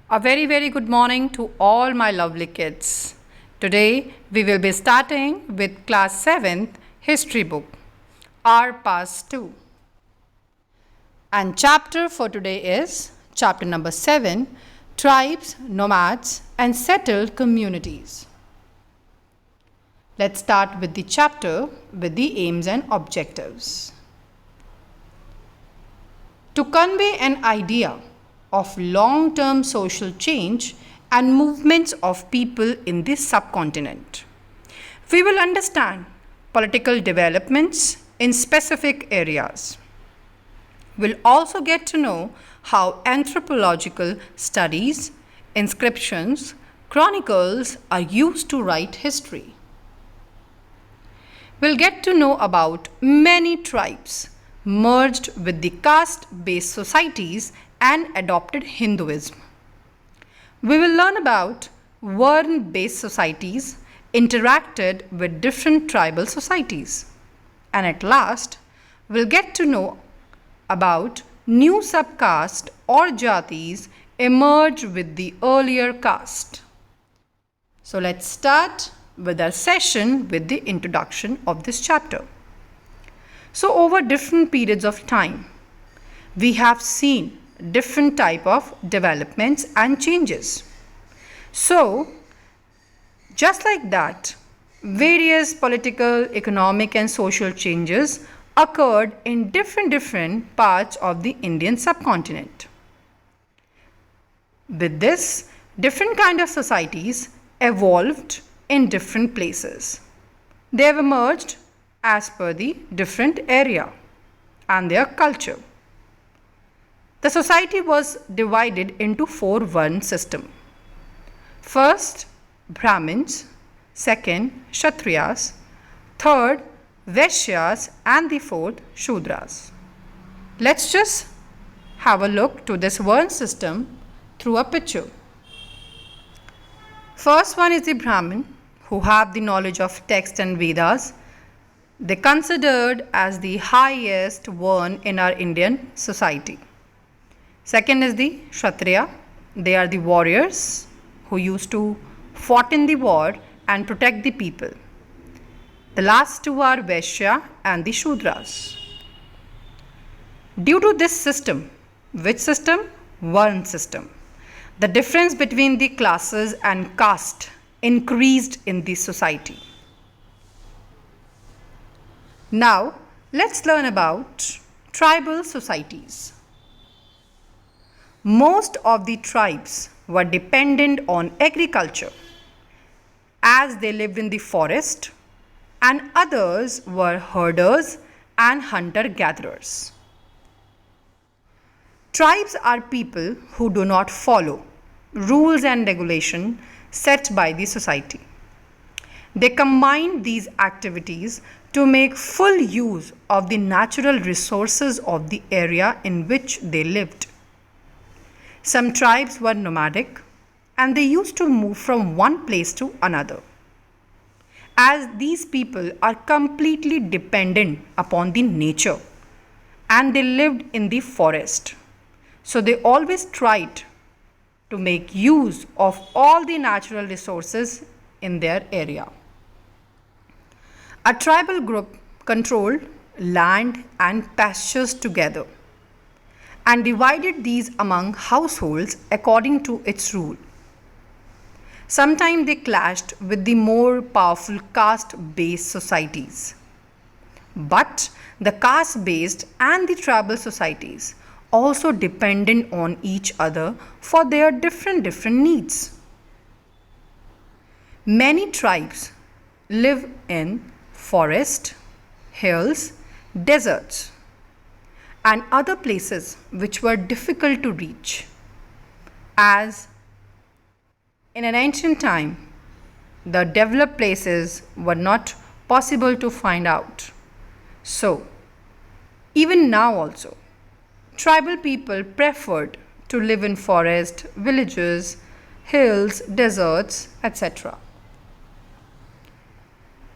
A very good morning to all my lovely kids. Today we will be starting with class 7th history book, our past 2. And chapter for today is chapter number 7, Tribes, Nomads and Settled Communities. Let's start with the chapter with the aims and objectives. To convey an idea of long-term social change and movements of people in this subcontinent, we will understand political developments in specific areas. We'll also get to know how anthropological studies, inscriptions, chronicles are used to write history. We'll get to know about many tribes merged with the caste-based societies and adopted Hinduism. We will learn about Varn-based societies interacted with different tribal societies. And at last, we'll get to know about new subcaste or jatis emerge with the earlier caste. So let's start with our session with the introduction of this chapter. So over different periods of time, we have seen different type of developments and changes. So just like that, various political, economic and social changes occurred in different parts of the Indian subcontinent. With this, different kind of societies evolved in different places. They have emerged as per the different area and their culture. The society was divided into 4 Varn system. First, Brahmins, second, Kshatriyas, third, Vaishyas and the fourth, Shudras. Let's just have a look to this Varn system through a picture. First one is the Brahmin, who have the knowledge of text and Vedas. They considered as the highest Varn in our Indian society. Second is the Kshatriya. They are the warriors who used to fight in the war and protect the people. The last 2 are Vaishya and the Shudras. Due to this system, which system? Varn system, the difference between the classes and caste increased in the society. Now, let's learn about tribal societies. Most of the tribes were dependent on agriculture as they lived in the forest, and others were herders and hunter-gatherers. Tribes are people who do not follow rules and regulations set by the society. They combine these activities to make full use of the natural resources of the area in which they lived. Some tribes were nomadic and they used to move from one place to another, as these people are completely dependent upon the nature and they lived in the forest. So they always tried to make use of all the natural resources in their area. A tribal group controlled land and pastures together and divided these among households according to its rule. Sometimes they clashed with the more powerful caste-based societies. But the caste-based and the tribal societies also depended on each other for their different needs. Many tribes live in forest, hills, deserts, and other places which were difficult to reach, as in an ancient time, the developed places were not possible to find out. So, even now also, tribal people preferred to live in forest, villages, hills, deserts, etc.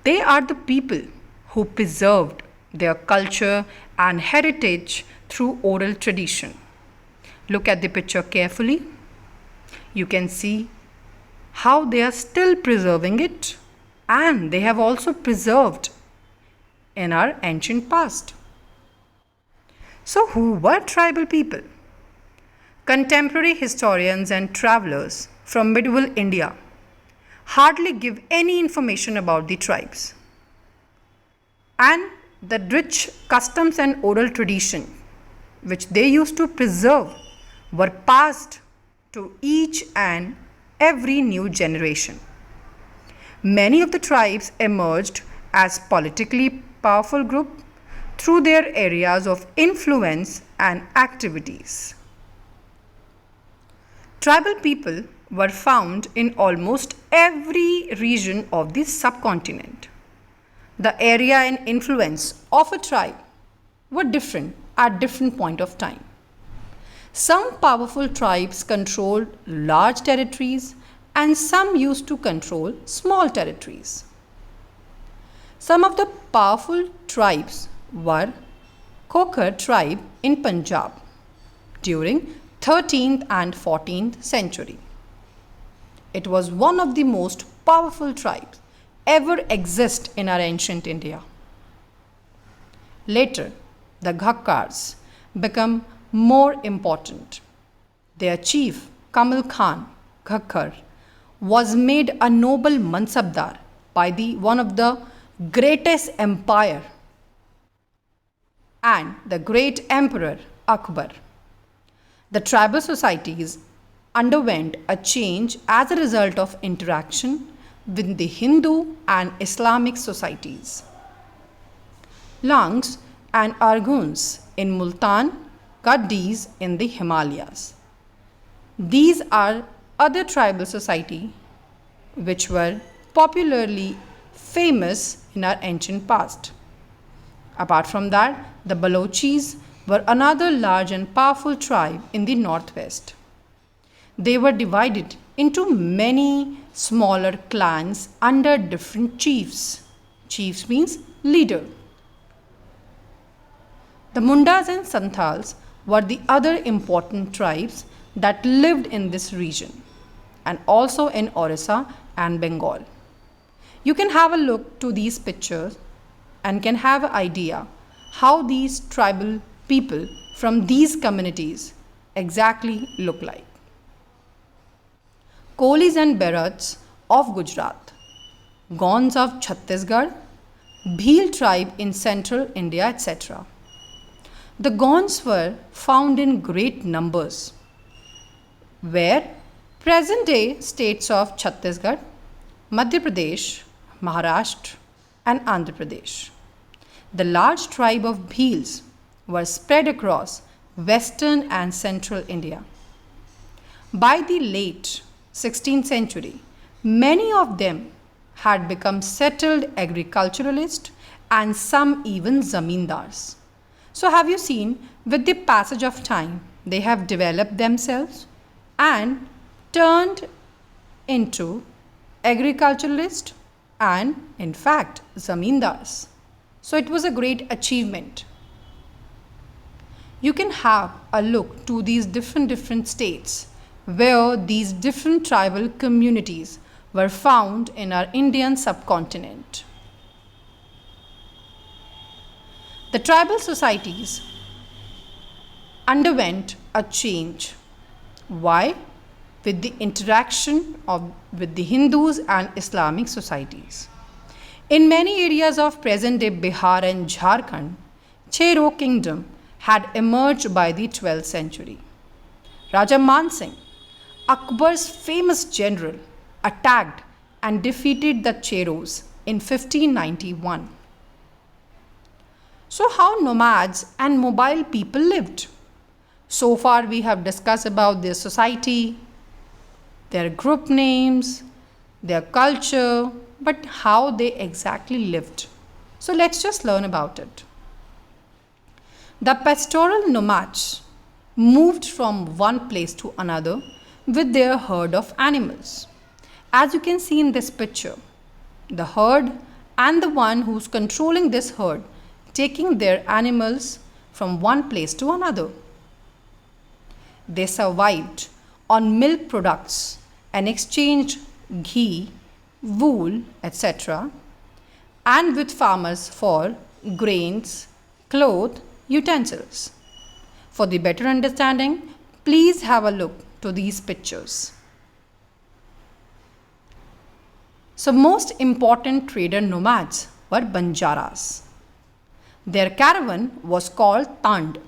They are the people who preserved their culture and heritage through oral tradition. Look at the picture carefully. You can see how they are still preserving it, and they have also preserved in our ancient past. So, who were tribal people? Contemporary historians and travelers from medieval India hardly give any information about the tribes. And the rich customs and oral tradition which they used to preserve were passed to each and every new generation. Many of the tribes emerged as politically powerful groups through their areas of influence and activities. Tribal people were found in almost every region of the subcontinent. The area and influence of a tribe were different at different point of time. Some powerful tribes controlled large territories and some used to control small territories. Some of the powerful tribes were Khokar tribe in Punjab during 13th and 14th century. It was one of the most powerful tribes ever exist in our ancient India. Later, the Ghakkars become more important. Their chief, Kamal Khan Ghakkar, was made a noble mansabdar by one of the greatest empire and the great emperor Akbar. The tribal societies underwent a change as a result of interaction with the Hindu and Islamic societies. Langs and Arghuns in Multan, Gaddis in the Himalayas. These are other tribal societies which were popularly famous in our ancient past. Apart from that, the Balochis were another large and powerful tribe in the northwest. They were divided into many smaller clans under different chiefs. Chiefs means leader. The Mundas and Santals were the other important tribes that lived in this region and also in Orissa and Bengal. You can have a look to these pictures and can have an idea how these tribal people from these communities exactly look like. Kolis and Berats of Gujarat, Gaunts of Chhattisgarh, Bhil tribe in central India, etc. The Gaunts were found in great numbers, where present-day states of Chhattisgarh, Madhya Pradesh, Maharashtra and Andhra Pradesh. The large tribe of Bhils were spread across western and central India. By the late 16th century, many of them had become settled agriculturalists and some even zamindars. So have you seen, with the passage of time, they have developed themselves and turned into agriculturalists and in fact zamindars. So it was a great achievement. You can have a look to these different states where these different tribal communities were found in our Indian subcontinent. The tribal societies underwent a change. Why? With the interaction with the Hindus and Islamic societies. In many areas of present-day Bihar and Jharkhand, Chero kingdom had emerged by the 12th century. Raja Man Singh, Akbar's famous general, attacked and defeated the Cheros in 1591. So how nomads and mobile people lived? So far we have discussed about their society, their group names, their culture, but how they exactly lived. So let's just learn about it. The pastoral nomads moved from one place to another with their herd of animals. As you can see in this picture, the herd and the one who's controlling this herd taking their animals from one place to another. They survived on milk products and exchanged ghee, wool, etc., and with farmers for grains, cloth, utensils. For the better understanding, please have a look to these pictures. So most important trader nomads were Banjaras. Their caravan was called Tand.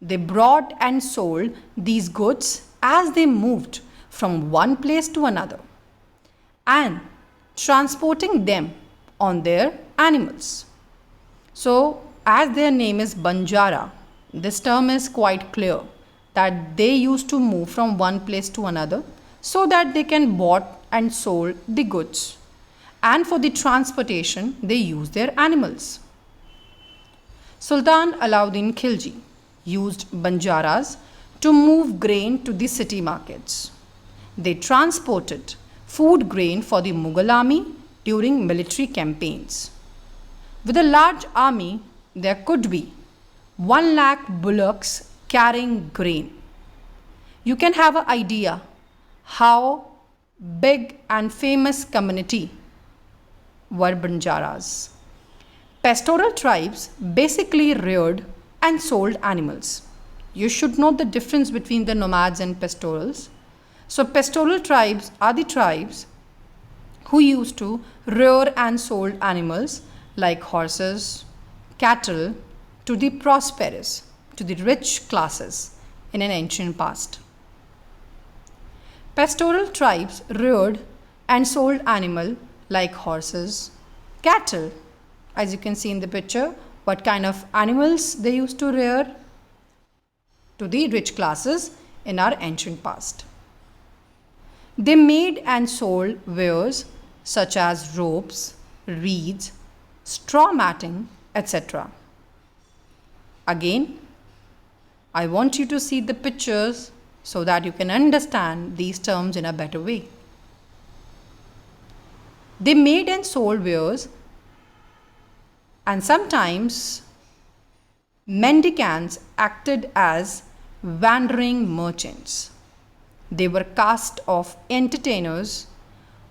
They brought and sold these goods as they moved from one place to another and transporting them on their animals. So, as their name is Banjara, this term is quite clear that they used to move from one place to another so that they can bought and sold the goods. And for the transportation, they use their animals. Sultan Alauddin Khilji used Banjaras to move grain to the city markets. They transported food grain for the Mughal army during military campaigns. With a large army, there could be 1 lakh bullocks carrying grain. You can have an idea how big and famous community were Banjaras. Pastoral tribes basically reared and sold animals. You should know the difference between the nomads and pastorals. So pastoral tribes are the tribes who used to rear and sold animals like horses, cattle to the prosperous, to the rich classes in an ancient past. Pastoral tribes reared and sold animals like horses, cattle. As you can see in the picture, what kind of animals they used to rear to the rich classes in our ancient past. They made and sold wares such as ropes, reeds, straw matting, etc. Again, I want you to see the pictures so that you can understand these terms in a better way. They made and sold wares, and sometimes mendicants acted as wandering merchants. They were caste of entertainers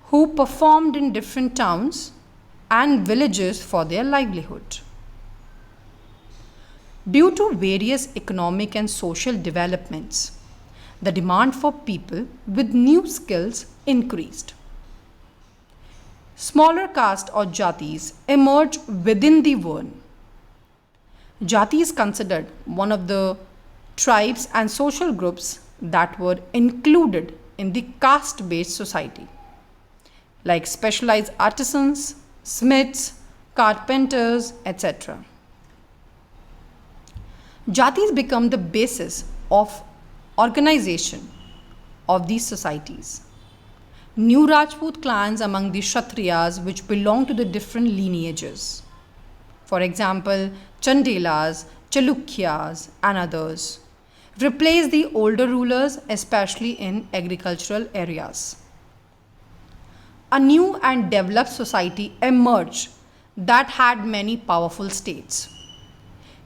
who performed in different towns and villages for their livelihood. Due to various economic and social developments, the demand for people with new skills increased. Smaller caste or jatis emerged within the Varn. Jati is considered one of the tribes and social groups that were included in the caste-based society, like specialized artisans, smiths, carpenters, etc. Jatis become the basis of organization of these societies. New Rajput clans among the Kshatriyas which belong to the different lineages. For example, Chandelas, Chalukyas and others replaced the older rulers, especially in agricultural areas. A new and developed society emerged that had many powerful states.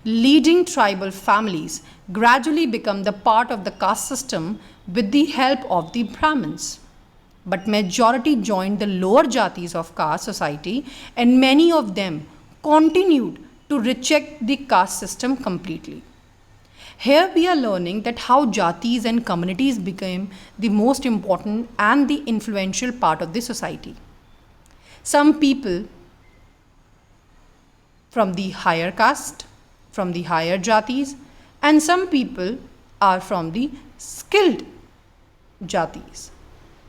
Leading tribal families gradually become the part of the caste system with the help of the Brahmins. But majority joined the lower jatis of caste society, and many of them continued to reject the caste system completely. Here we are learning that how jatis and communities became the most important and the influential part of the society. Some people from the higher caste, from the higher jatis, and some people are from the skilled jatis.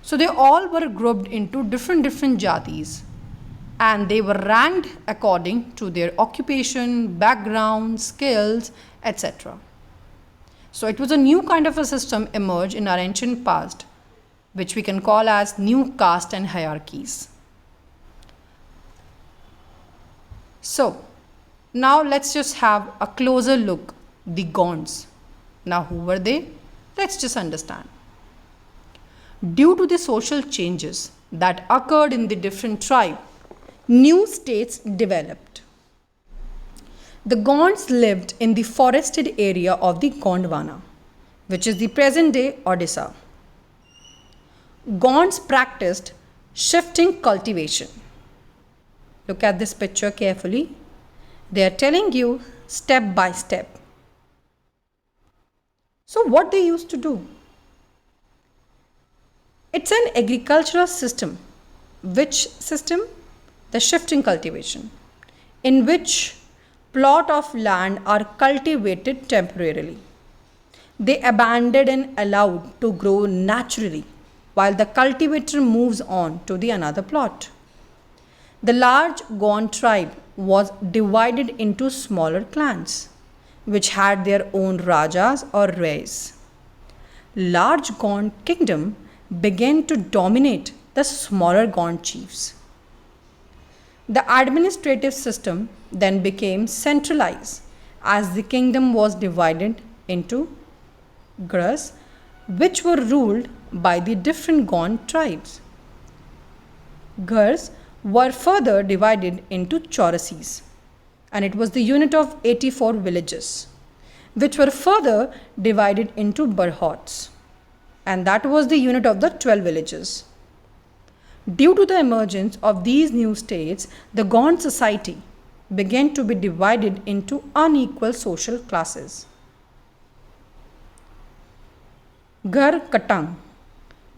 So they all were grouped into different jatis, and they were ranked according to their occupation, background, skills, etc. So it was a new kind of a system emerged in our ancient past, which we can call as new caste and hierarchies. So now let's just have a closer look, the Gaunts. Now who were they? Let's just understand. Due to the social changes that occurred in the different tribes, new states developed. The Gaunts lived in the forested area of the Gondwana. which is the present day Odisha. Gaunts practiced shifting cultivation. Look at this picture carefully. They are telling you step by step. So what they used to do? It's an agricultural system. Which system? The shifting cultivation, in which plot of land are cultivated temporarily. They abandoned and allowed to grow naturally while the cultivator moves on to the another plot. The large Gaunt tribe was divided into smaller clans which had their own rajas or reis. Large Gaunt kingdom began to dominate the smaller Gaunt chiefs. The administrative system then became centralized as the kingdom was divided into gras, which were ruled by the different Gaunt tribes. Gars were further divided into chorasis, and it was the unit of 84 villages, which were further divided into barhots, and that was the unit of the 12 villages. Due to the emergence of these new states, the Gaunt society began to be divided into unequal social classes. Gar Katang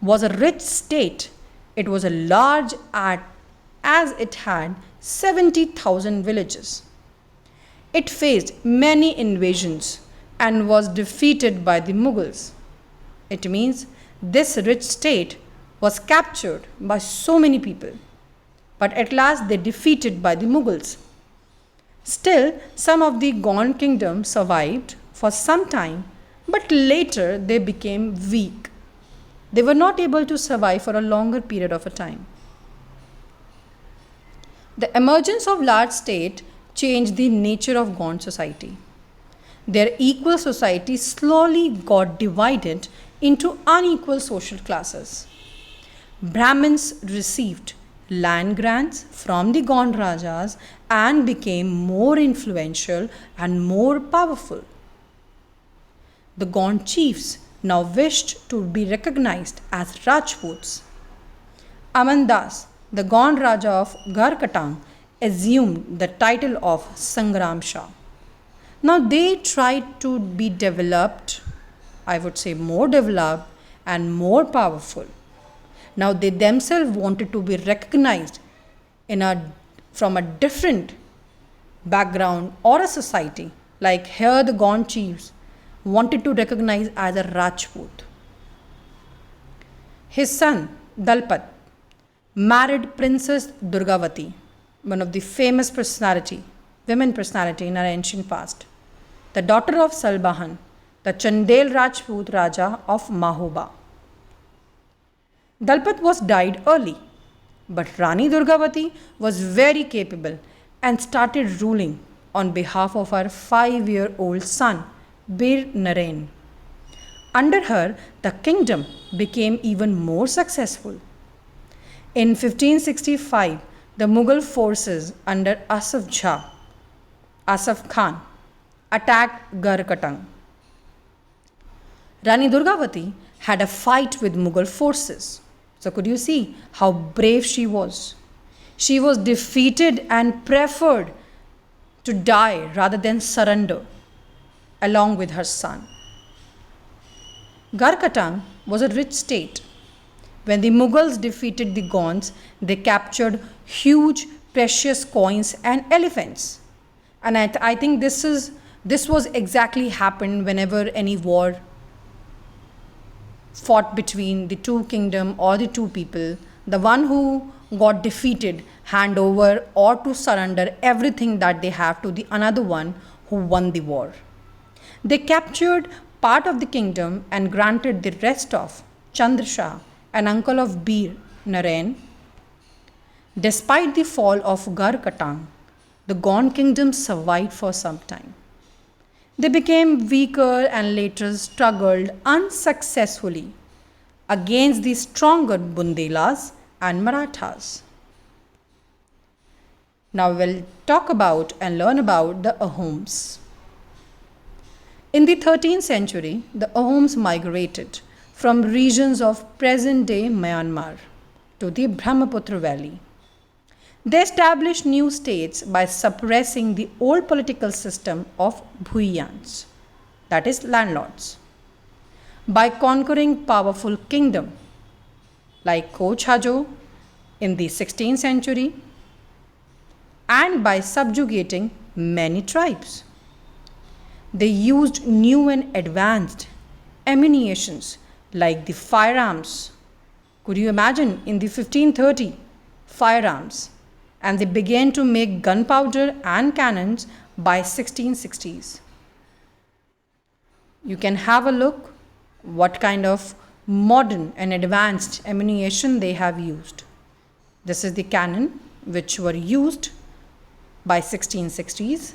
was a rich state. It was a large as it had 70,000 villages. It faced many invasions and was defeated by the Mughals. It means this rich state was captured by so many people, but at last they defeated by the Mughals. Still, some of the Gaunt kingdom survived for some time, but later they became weak. They were not able to survive for a longer period of a time. The emergence of large state changed the nature of Gaunt society. Their equal society slowly got divided into unequal social classes. Brahmins received land grants from the Gaunt Rajas and became more influential and more powerful. The Gaunt chiefs now wished to be recognized as Rajputs. Aman Das, the Gaunt Raja of Garkatang, assumed the title of Sangram Shah. Now they tried to be developed, I would say more developed and more powerful. Now they themselves wanted to be recognized from a different background or a society. Like here the Gaunt chiefs wanted to recognize as a Rajput. His son Dalpat married Princess Durgavati, one of the famous women personality in our ancient past, the daughter of Salbahan, the Chandel Rajput Raja of Mahoba. Dalpat was died early, but Rani Durgavati was very capable and started ruling on behalf of her 5-year-old son, Bir Narain. Under her, the kingdom became even more successful. In 1565, the Mughal forces under Asaf Khan, attacked Garkatang. Rani Durgavati had a fight with Mughal forces. So could you see how brave she was? She was defeated and preferred to die rather than surrender along with her son. Garkatang was a rich state. When the Mughals defeated the Gaunts, they captured huge precious coins and elephants. And I think this was exactly happened whenever any war fought between the two kingdom or the two people. The one who got defeated hand over or to surrender everything that they have to the another one who won the war. They captured part of the kingdom and granted the rest of Chandra Shah, an uncle of Bir Narain. Despite the fall of Garkatang, the Gaunt kingdom survived for some time. They became weaker and later struggled unsuccessfully against the stronger Bundelas and Marathas. Now we'll talk about and learn about the Ahoms. In the 13th century, the Ahoms migrated from regions of present-day Myanmar to the Brahmaputra Valley. They established new states by suppressing the old political system of Bhuyans, that is landlords, by conquering powerful kingdom like Kochajo in the 16th century and by subjugating many tribes. They used new and advanced ammunitions like the firearms. Could you imagine in the 1530 firearms? And they began to make gunpowder and cannons by 1660s. You can have a look what kind of modern and advanced ammunition they have used. This is the cannon which were used by 1660s.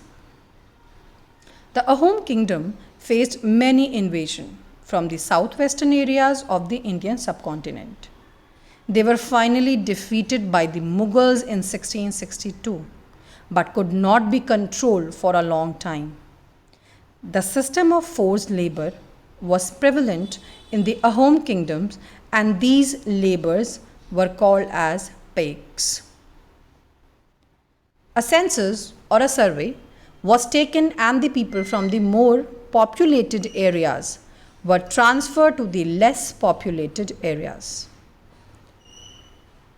The Ahom kingdom faced many invasions from the southwestern areas of the Indian subcontinent. They were finally defeated by the Mughals in 1662, but could not be controlled for a long time. The system of forced labor was prevalent in the Ahom kingdoms, and these labors were called as pigs. A census or a survey was taken, and the people from the more populated areas were transferred to the less populated areas.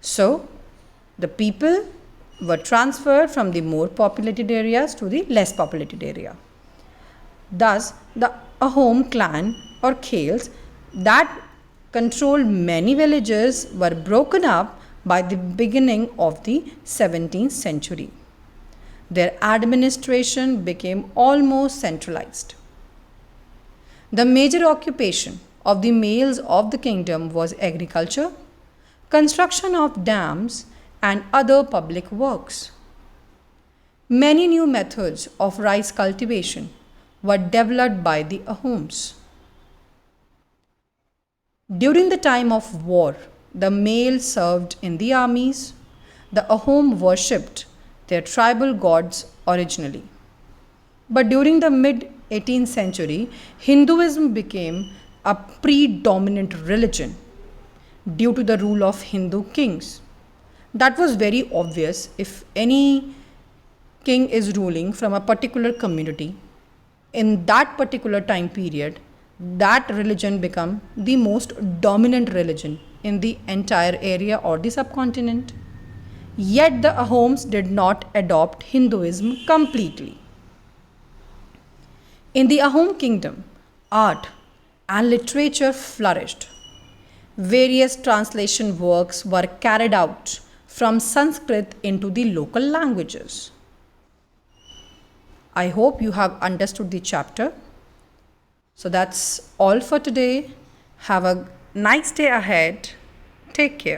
So, the people were transferred from the more populated areas to the less populated area. Thus, the Ahom clan or Khels that controlled many villages were broken up by the beginning of the 17th century. Their administration became almost centralized. The major occupation of the males of the kingdom was agriculture, construction of dams, and other public works. Many new methods of rice cultivation were developed by the Ahoms. During the time of war, the males served in the armies. The Ahom worshipped their tribal gods originally. But during the mid 18th century, Hinduism became a predominant religion due to the rule of Hindu kings. That was very obvious. If any king is ruling from a particular community, in that particular time period, that religion become the most dominant religion in the entire area or the subcontinent. Yet the Ahoms did not adopt Hinduism completely. In the Ahom kingdom, art and literature flourished. Various translation works were carried out from Sanskrit into the local languages. I hope you have understood the chapter. So that's all for today. Have a nice day ahead. Take care.